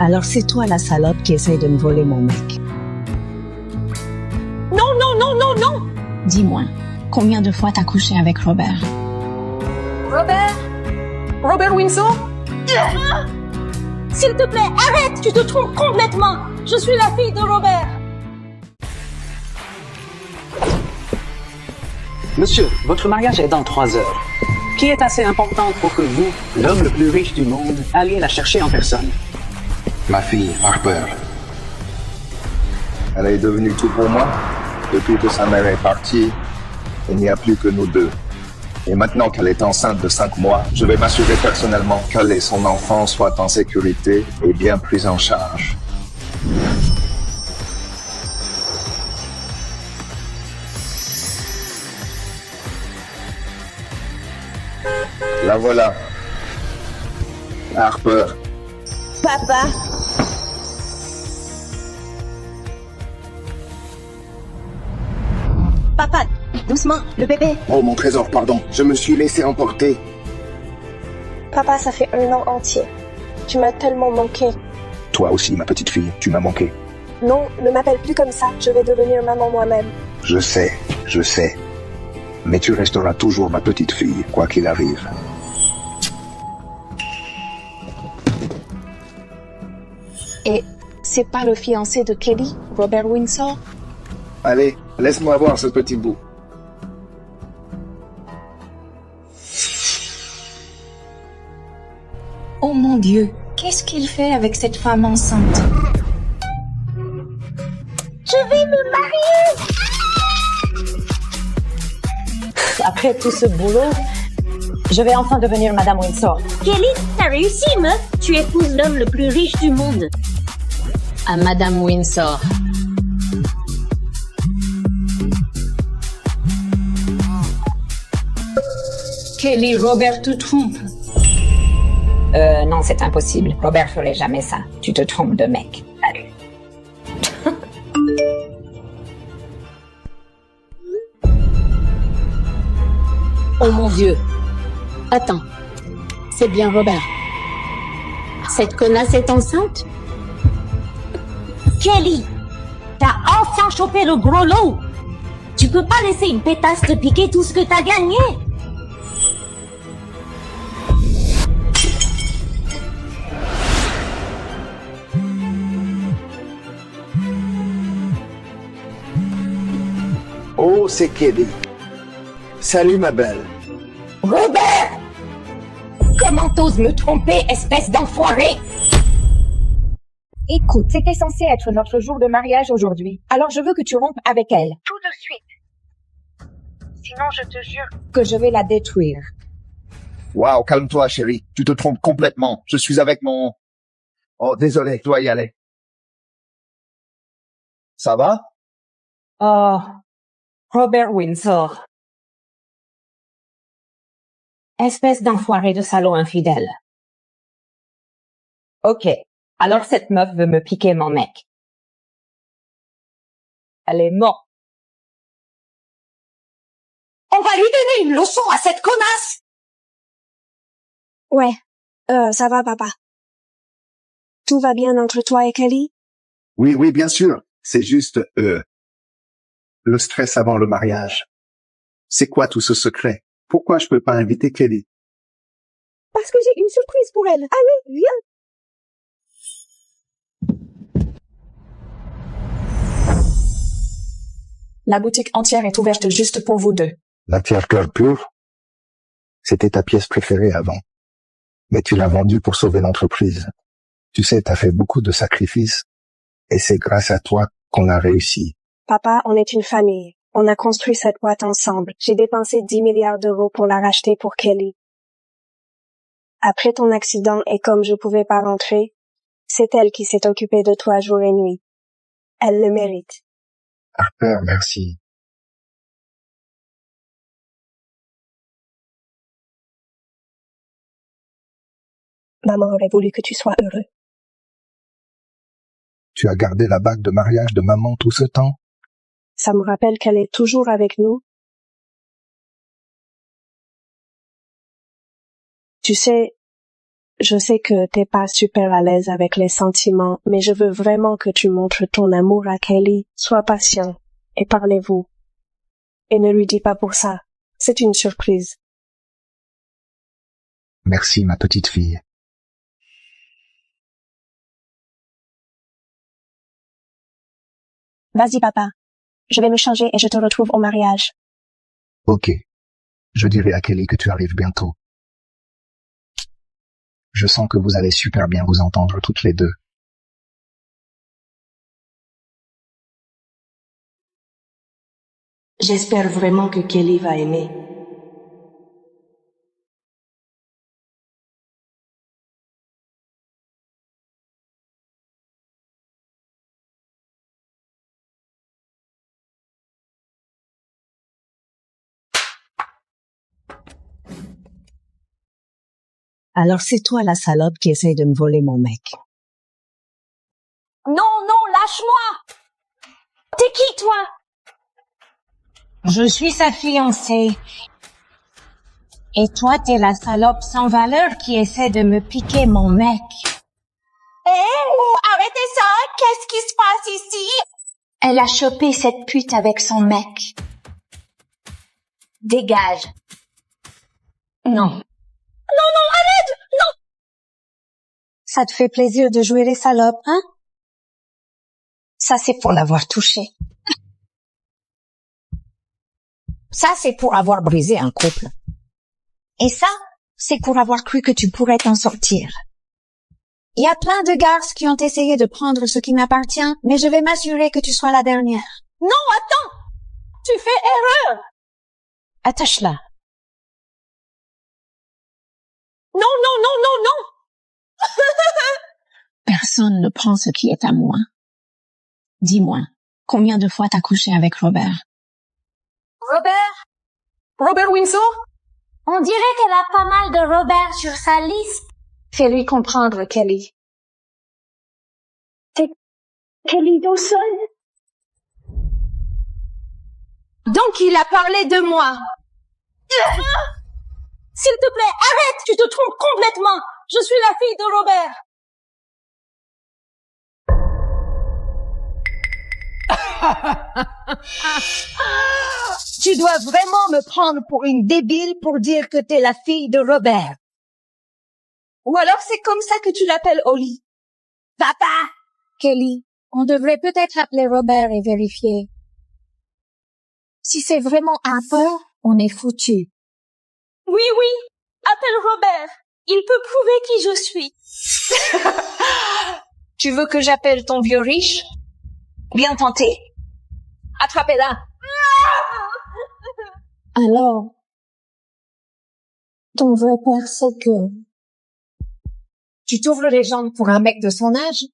Alors c'est toi la salope qui essaye de me voler mon mec. Non, non, non, non, non! Dis-moi, combien de fois t'as couché avec Robert? Robert? Robert Windsor? S'il te plaît, arrête! Tu te trompes complètement! Je suis la fille de Robert! Monsieur, votre mariage est dans 3 heures. Qui est assez importante pour que vous, l'homme le plus riche du monde, alliez la chercher en personne? Ma fille, Harper. Elle est devenue tout pour moi. Depuis que sa mère est partie, il n'y a plus que nous deux. Et maintenant qu'elle est enceinte de 5 mois, je vais m'assurer personnellement qu'elle et son enfant soient en sécurité et bien pris en charge. La voilà. Harper. Papa! Papa, doucement, le bébé. Oh mon trésor, pardon, je me suis laissé emporter. Papa, ça fait 1 an entier. Tu m'as tellement manqué. Toi aussi, ma petite fille, tu m'as manqué. Non, ne m'appelle plus comme ça. Je vais devenir maman moi-même. Je sais. Mais tu resteras toujours ma petite fille, quoi qu'il arrive. Et c'est pas le fiancé de Kelly, Robert Windsor? Allez, laisse-moi voir ce petit bout. Oh mon Dieu, qu'est-ce qu'il fait avec cette femme enceinte? Je vais me marier! Après tout ce boulot, je vais enfin devenir Madame Windsor. Kelly, t'as réussi, meuf! Tu épouses l'homme le plus riche du monde. À Madame Windsor. Kelly, Robert te trompe. Non, c'est impossible. Robert ferait jamais ça. Tu te trompes de mec. Salut. Oh mon Dieu. Attends. C'est bien Robert. Cette connasse est enceinte? Kelly, t'as enfin chopé le gros lot! Tu peux pas laisser une pétasse te piquer tout ce que t'as gagné! Oh, c'est Kelly. Salut, ma belle. Robert! Comment t'oses me tromper, espèce d'enfoiré? Écoute, c'était censé être notre jour de mariage aujourd'hui. Alors je veux que tu rompes avec elle. Tout de suite. Sinon, je te jure que je vais la détruire. Waouh, calme-toi, chérie. Tu te trompes complètement. Je suis avec mon... Oh, désolé, je dois y aller. Ça va? Oh, Robert Windsor. Espèce d'enfoiré de salaud infidèle. Ok, alors cette meuf veut me piquer mon mec. Elle est morte. On va lui donner une leçon à cette connasse! Ouais. Ça va, papa. Tout va bien entre toi et Kelly? Oui, bien sûr. C'est juste, le stress avant le mariage. C'est quoi tout ce secret? Pourquoi je peux pas inviter Kelly? Parce que j'ai une surprise pour elle. Allez, viens. La boutique entière est ouverte juste pour vous deux. La pierre cœur pur? C'était ta pièce préférée avant. Mais tu l'as vendue pour sauver l'entreprise. Tu sais, t'as fait beaucoup de sacrifices. Et c'est grâce à toi qu'on a réussi. Papa, on est une famille. On a construit cette boîte ensemble. J'ai dépensé 10 milliards d'euros pour la racheter pour Kelly. Après ton accident et comme je pouvais pas rentrer, c'est elle qui s'est occupée de toi jour et nuit. Elle le mérite. Harper, merci. Maman aurait voulu que tu sois heureux. Tu as gardé la bague de mariage de maman tout ce temps? Ça me rappelle qu'elle est toujours avec nous. Tu sais, Je sais que t'es pas super à l'aise avec les sentiments, mais je veux vraiment que tu montres ton amour à Kelly. Sois patient et parlez-vous. Et ne lui dis pas pour ça. C'est une surprise. Merci, ma petite fille. Vas-y, papa. Je vais me changer et je te retrouve au mariage. Ok. Je dirai à Kelly que tu arrives bientôt. Je sens que vous allez super bien vous entendre toutes les deux. J'espère vraiment que Kelly va aimer. Alors c'est toi la salope qui essaye de me voler mon mec. Non, non, lâche-moi! T'es qui, toi? Je suis sa fiancée. Et toi, t'es la salope sans valeur qui essaie de me piquer mon mec. Arrêtez ça! Qu'est-ce qui se passe ici? Elle a chopé cette pute avec son mec. Dégage. Non. Ça te fait plaisir de jouer les salopes, hein? Ça, c'est pour l'avoir touché. Ça, c'est pour avoir brisé un couple. Et ça, c'est pour avoir cru que tu pourrais t'en sortir. Il y a plein de garces qui ont essayé de prendre ce qui m'appartient, mais je vais m'assurer que tu sois la dernière. Non, attends! Tu fais erreur! Attache-la. Non, non, non, non, non! Personne ne prend ce qui est à moi. Dis-moi, combien de fois t'as couché avec Robert? Robert? Robert Windsor? On dirait qu'elle a pas mal de Robert sur sa liste. Fais-lui comprendre, Kelly. T'es Kelly Dawson? Donc il a parlé de moi. S'il te plaît, arrête, tu te trompes complètement. Je suis la fille de Robert. Tu dois vraiment me prendre pour une débile pour dire que t'es la fille de Robert. Ou alors c'est comme ça que tu l'appelles Holly. Papa! Kelly, on devrait peut-être appeler Robert et vérifier. Si c'est vraiment Harper, on est foutu. Oui, oui, appelle Robert. Il peut prouver qui je suis. Tu veux que j'appelle ton vieux riche? Bien tenté. Attrapez-la. Alors, ton vrai père, c'est que tu t'ouvres les jambes pour un mec de son âge?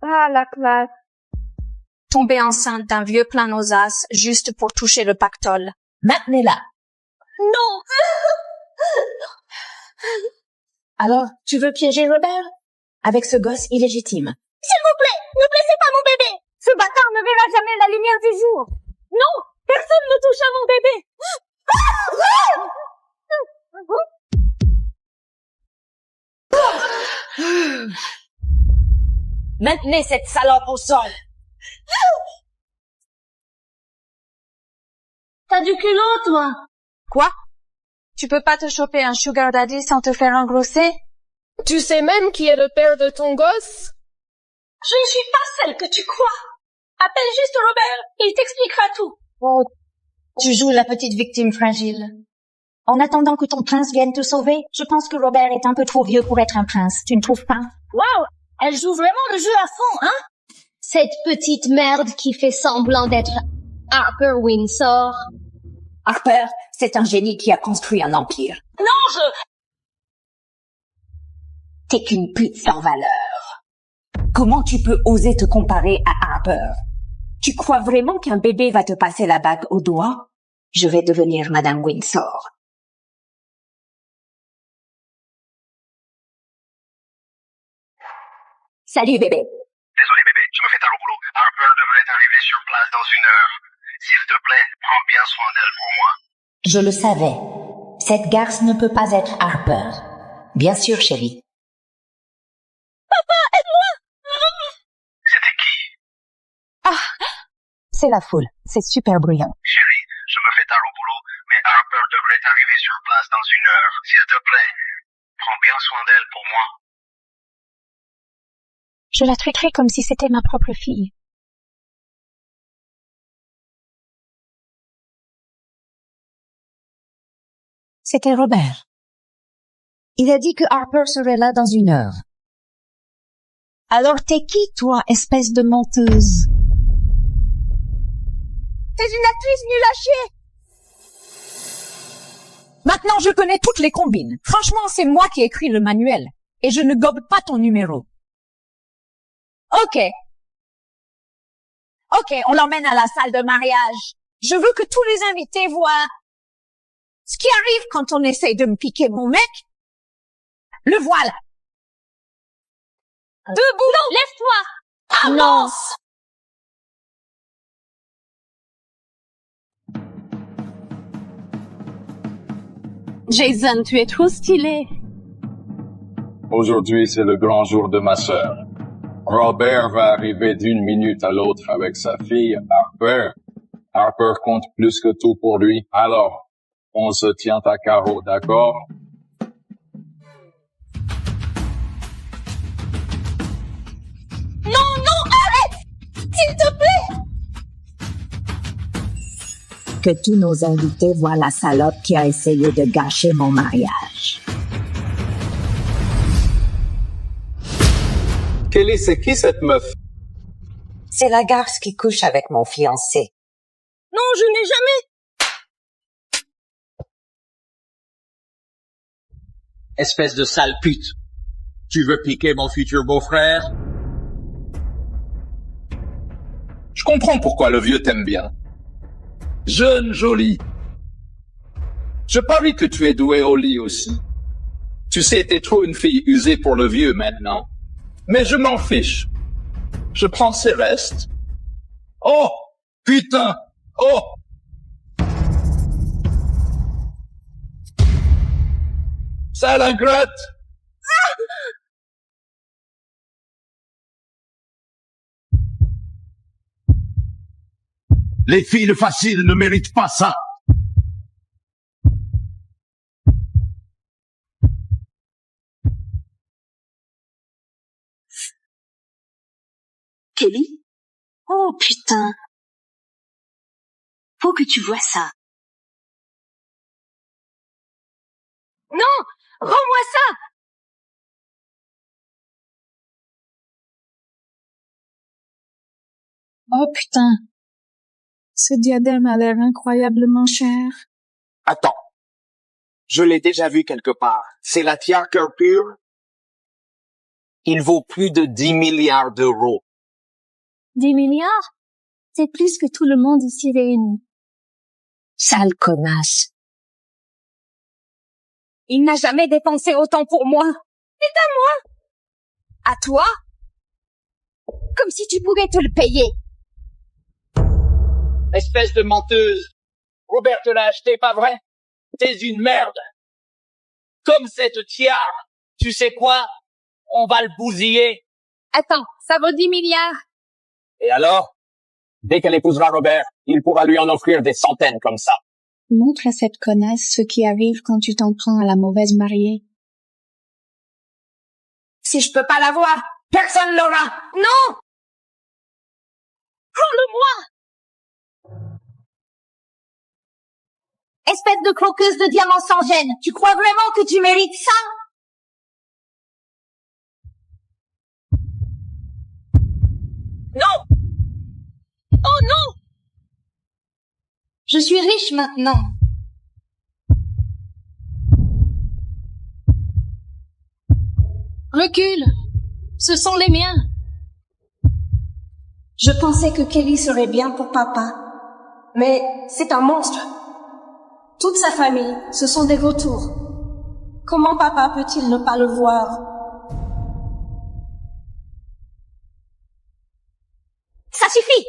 Ah, la classe. Tomber enceinte d'un vieux plein aux as juste pour toucher le pactole. Maintenez-la. Non. Alors, tu veux piéger Robert? Avec ce gosse illégitime. S'il vous plaît, ne blessez pas mon bébé. Ce bâtard ne verra jamais la lumière du jour. Non, personne ne touche à mon bébé. Maintenez cette salope au sol. T'as du culot, toi. Quoi? Tu peux pas te choper un sugar daddy sans te faire engrosser? Tu sais même qui est le père de ton gosse? Je ne suis pas celle que tu crois. Appelle juste Robert, il t'expliquera tout. Oh, tu joues la petite victime fragile. En attendant que ton prince vienne te sauver, je pense que Robert est un peu trop vieux pour être un prince. Tu ne trouves pas? Waouh, elle joue vraiment le jeu à fond, hein? Cette petite merde qui fait semblant d'être Harper Windsor. Harper, c'est un génie qui a construit un empire. Non, T'es qu'une pute sans valeur. Comment tu peux oser te comparer à Harper? Tu crois vraiment qu'un bébé va te passer la bague au doigt? Je vais devenir Madame Windsor. Salut bébé. Désolé bébé, tu me fais tard au boulot. Harper devrait arriver sur place dans 1 heure. S'il te plaît, plaît, prends bien soin d'elle pour moi. Je le savais. Cette garce ne peut pas être Harper. Bien sûr, chérie. Papa, aide-moi! C'était qui? C'est la foule. C'est super bruyant. Chérie, je me fais tard au boulot, mais Harper devrait arriver sur place dans 1 heure. S'il te plaît, prends bien soin d'elle pour moi. Je la traiterai comme si c'était ma propre fille. C'était Robert. Il a dit que Harper serait là dans 1 heure. Alors t'es qui, toi, espèce de menteuse? T'es une actrice nulle à chier! Maintenant, je connais toutes les combines. Franchement, c'est moi qui ai écrit le manuel. Et je ne gobe pas ton numéro. Ok, on l'emmène à la salle de mariage. Je veux que tous les invités voient ce qui arrive quand on essaye de me piquer mon mec. Le voilà. Debout! Non, lève-toi! Avance! Jason, tu es trop stylé. Aujourd'hui, c'est le grand jour de ma sœur. Robert va arriver d'1 minute à l'autre avec sa fille, Harper. Harper compte plus que tout pour lui. Alors, on se tient à carreau, d'accord? Non, arrête! S'il te plaît! Que tous nos invités voient la salope qui a essayé de gâcher mon mariage. Kelly, c'est qui cette meuf? C'est la garce qui couche avec mon fiancé. Non, je n'ai jamais... Espèce de sale pute. Tu veux piquer mon futur beau-frère? Je comprends pourquoi le vieux t'aime bien. Jeune, jolie. Je parie que tu es doué au lit aussi. Tu sais, t'es trop une fille usée pour le vieux maintenant. Mais je m'en fiche. Je prends ses restes. Oh, putain. Oh. Sale ingrate. Les filles faciles ne méritent pas ça. Kelly? Oh, putain. Faut que tu vois ça. Non! Rends-moi ça! Oh, putain. Ce diadème a l'air incroyablement cher. Attends. Je l'ai déjà vu quelque part. C'est la tiare cœur pur? Il vaut plus de 10 milliards d'euros. 10 milliards? C'est plus que tout le monde ici réuni. Sale connasse. Il n'a jamais dépensé autant pour moi. C'est à moi! À toi? Comme si tu pouvais te le payer. Espèce de menteuse. Robert te l'a acheté, pas vrai? T'es une merde. Comme cette tiare. Tu sais quoi? On va le bousiller. Attends, ça vaut 10 milliards. Et alors? Dès qu'elle épousera Robert, il pourra lui en offrir des centaines comme ça. Montre à cette connasse ce qui arrive quand tu t'en prends à la mauvaise mariée. Si je peux pas l'avoir, personne l'aura. Non! Prends-le-moi! Espèce de croqueuse de diamants sans gêne. Tu crois vraiment que tu mérites ça? Non! Oh non! Je suis riche maintenant. Recule. Ce sont les miens. Je pensais que Kelly serait bien pour papa. Mais c'est un monstre. Toute sa famille, ce sont des vautours. Comment papa peut-il ne pas le voir? Ça suffit!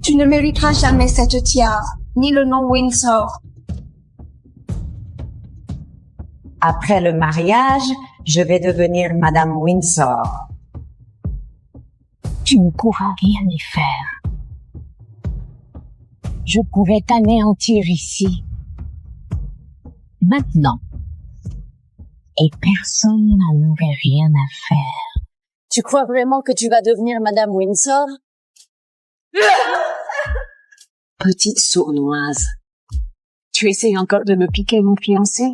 Tu ne mériteras jamais cette tiare, ni le nom Windsor. Après le mariage, je vais devenir Madame Windsor. Tu ne pourras rien y faire. Je pourrais t'anéantir ici, maintenant. Et personne n'en aurait rien à faire. Tu crois vraiment que tu vas devenir Madame Windsor? Petite sournoise, tu essayes encore de me piquer mon fiancé?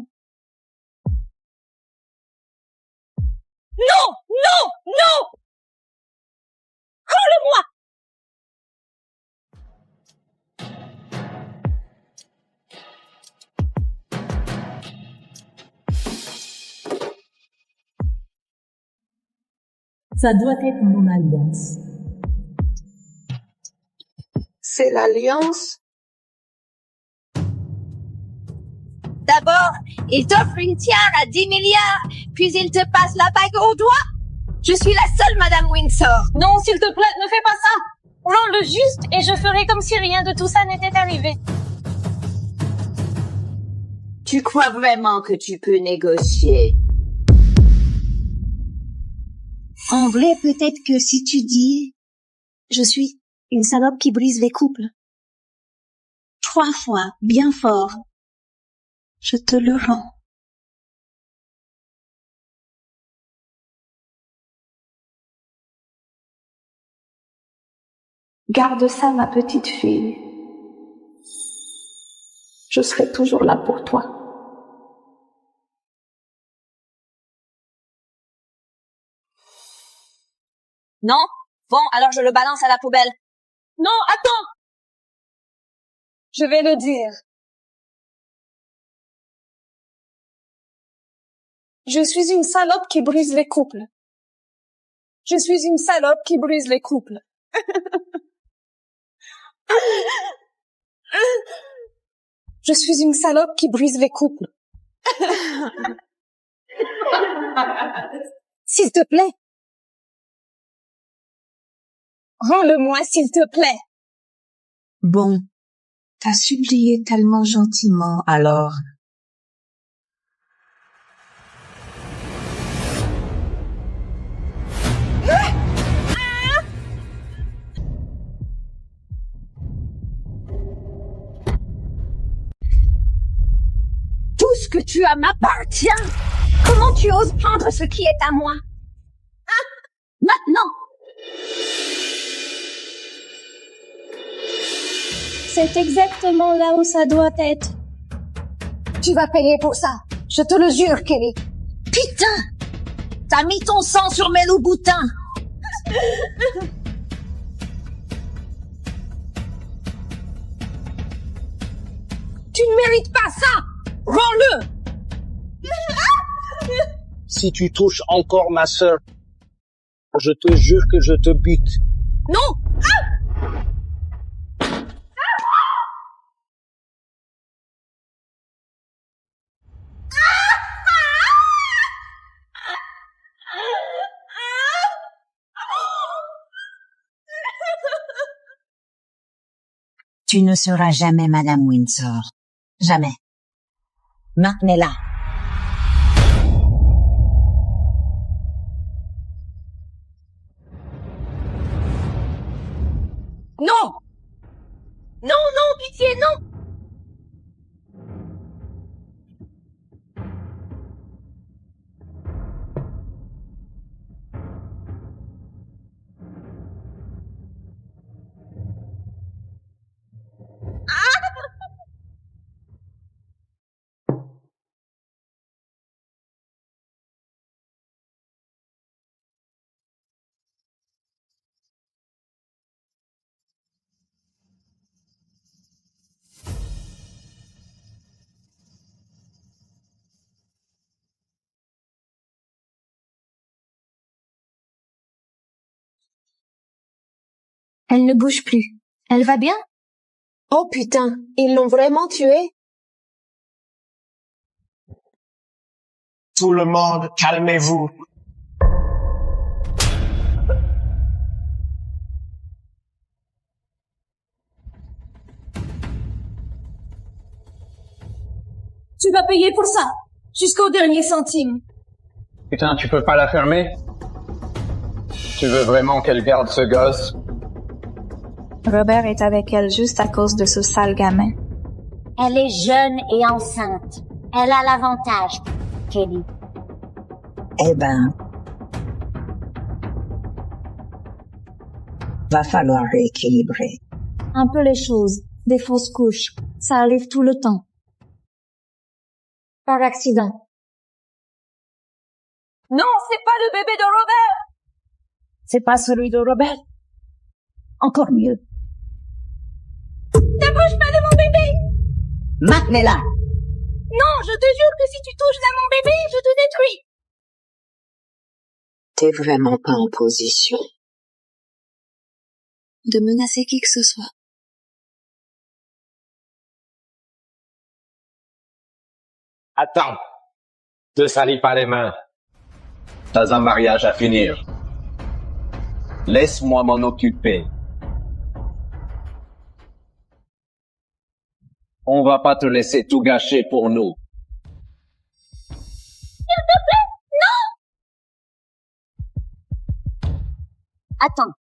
Non! Non! Non! Rends-le-moi! Ça doit être mon alliance. C'est l'alliance? D'abord, il t'offre une tiare à 10 milliards, puis il te passe la bague au doigt. Je suis la seule Madame Windsor. Non, s'il te plaît, ne fais pas ça! Rends-le juste et je ferai comme si rien de tout ça n'était arrivé. Tu crois vraiment que tu peux négocier? En vrai, peut-être que si tu dis « Je suis une salope qui brise les couples » 3 fois, bien fort, je te le rends. Garde ça, ma petite fille. Je serai toujours là pour toi. Non? Bon, alors je le balance à la poubelle. Non, attends! Je vais le dire. Je suis une salope qui brise les couples. Je suis une salope qui brise les couples. Je suis une salope qui brise les couples. S'il te plaît. Rends-le-moi, s'il te plaît. Bon, t'as supplié tellement gentiment, alors... Tout ce que tu as m'appartient. Comment tu oses prendre ce qui est à moi? Maintenant! C'est exactement là où ça doit être. Tu vas payer pour ça. Je te le jure, Kelly. Putain! T'as mis ton sang sur mes loups-boutins. Tu ne mérites pas ça! Rends-le! Si tu touches encore ma sœur, je te jure que je te bute. Non! Tu ne seras jamais Madame Windsor. Jamais. Maintenez-la. Non! Non, non, pitié, non! Elle ne bouge plus. Elle va bien? Oh putain, ils l'ont vraiment tuée? Tout le monde, calmez-vous. Tu vas payer pour ça, jusqu'au dernier centime. Putain, tu peux pas la fermer? Tu veux vraiment qu'elle garde ce gosse? Robert est avec elle juste à cause de ce sale gamin. Elle est jeune et enceinte. Elle a l'avantage, Kelly. Eh ben, va falloir rééquilibrer. Un peu les choses. Des fausses couches. Ça arrive tout le temps. Par accident. Non, c'est pas le bébé de Robert! C'est pas celui de Robert. Encore mieux. T'approches pas de mon bébé! Maintenez-la! Non, je te jure que si tu touches à mon bébé, je te détruis! T'es vraiment pas en position de menacer qui que ce soit. Attends. Te salis pas les mains. T'as un mariage à finir. Laisse-moi m'en occuper. On va pas te laisser tout gâcher pour nous. S'il te plaît, non! Attends.